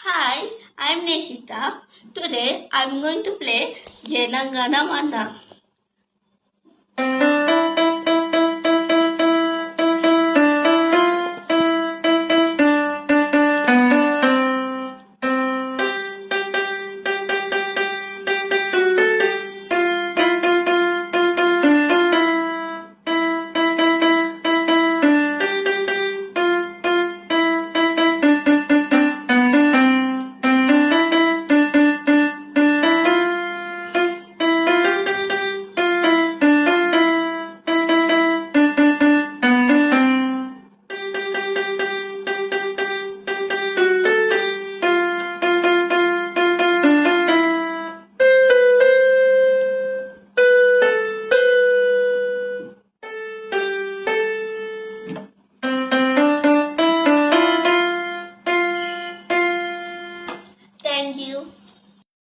Hi, I'm Neshita. Today I'm going to play Jenangana Mana. Thank you.